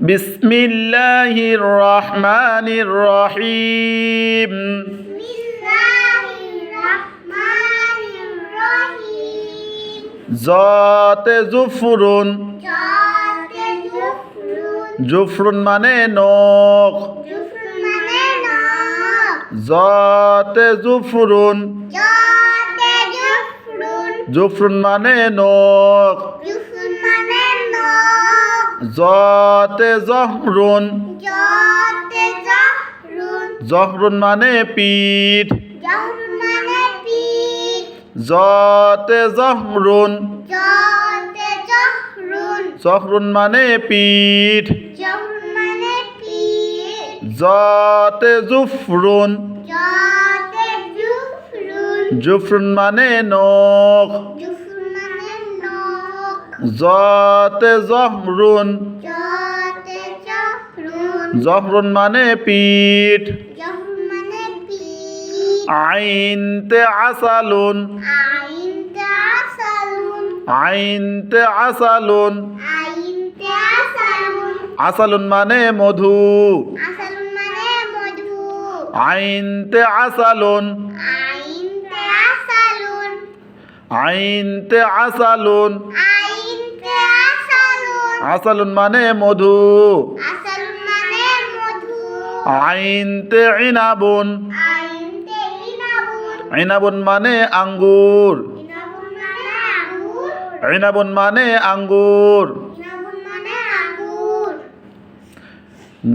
বিসমিল্লাহির রহমানির রহিম। জতে জুফরুন, জুফরুন মানে নখ। জতে জুফরুন, জুফরুন মানে নখ। জতে জহরুন, জহরুন মানে পিঠ। জতে জহরুন, জহরুন মানে পিঠ। জতে জুফরুন, জুফরুন মানে নখ। জতে জহরুন, জহরুন মানে পিঠ। আইনতে আসালুন, আইনতে আসালুন, আসালুন মানে মধু। আইনতে আসালুন, আইনতে আসালুন, আসালুন মানে মধু। আইনতে ইনাবুন, ইনাবুন মানে আঙ্গুর। ইনাবুন মানে আঙ্গুর।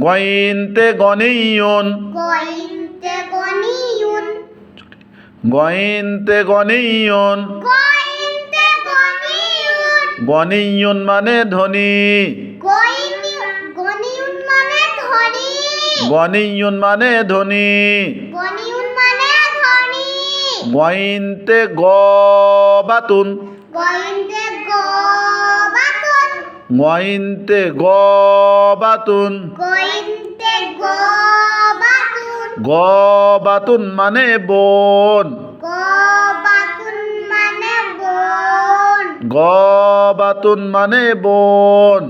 গইনতে গনিয়ুন, গইনতে গনিয়ুন, গনিয়ুন মানে ধনী। গনিয়ুন মানে ধনী। গইনতে গবাতুন, গইনতে গবাতুন, গবাতুন মানে বন। গবাতুন মানে বন।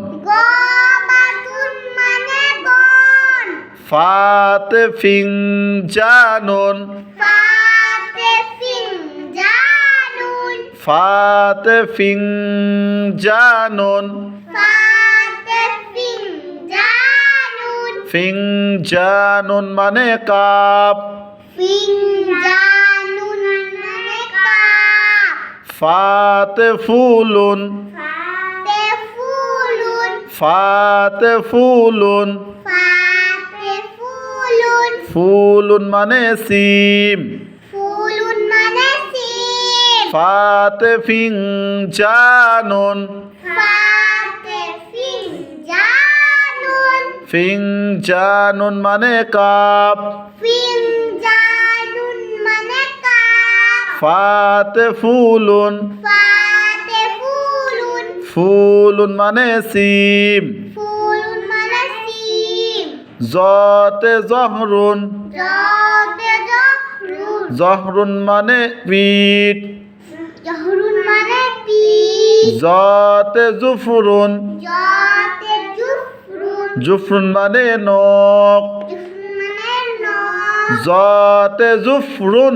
ফাতে ফিংজানুন, ফাতে ফিংজানুন, ফিংজানুন মানে কাপ। ফাতে ফুলুন, ফাতে ফুলুন, ফুলুন মানে সিম। ফাতে ফিংজানুন, ফিংজানুন মানে কাপ। ফাতে ফুলুন, ফুলুন মানে সিম। জতে জহরুন, জহরুন মানে পিঠ। জতে জুফরুন, জুফরুন মানে নখ। জতে জুফরুন,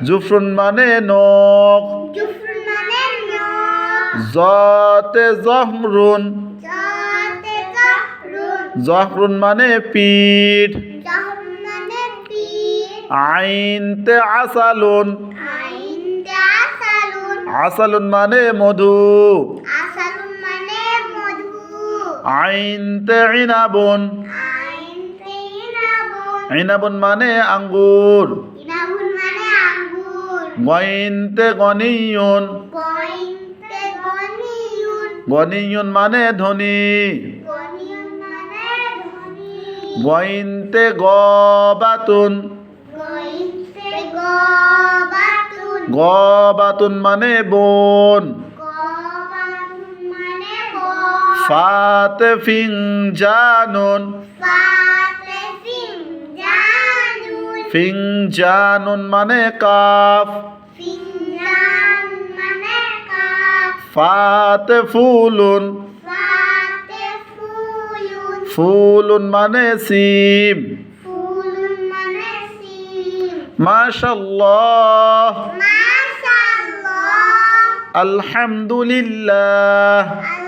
জুফরুন মানে নখ। জতে জহরুন, জহরুন মানে পিঠ। আইনতে আসালুন, আসালুন মানে মধু। আইনতে ইনাবুন, ইনাবুন মানে আঙ্গুর। গইনতে গনিয়ুন, গনিয়ুন মানে ধনী। গইনতে গবাতুন, গবাতুন মানে বন। ফাতে ফিংজানুন, ফিংজানুন মানে কাপ। ফাতে ফুলুন, ফুলুন মানে সিম। ফুলুন মানে সিম। মাশাআল্লাহ। মাশাআল্লাহ। আলহামদুলিল্লাহ।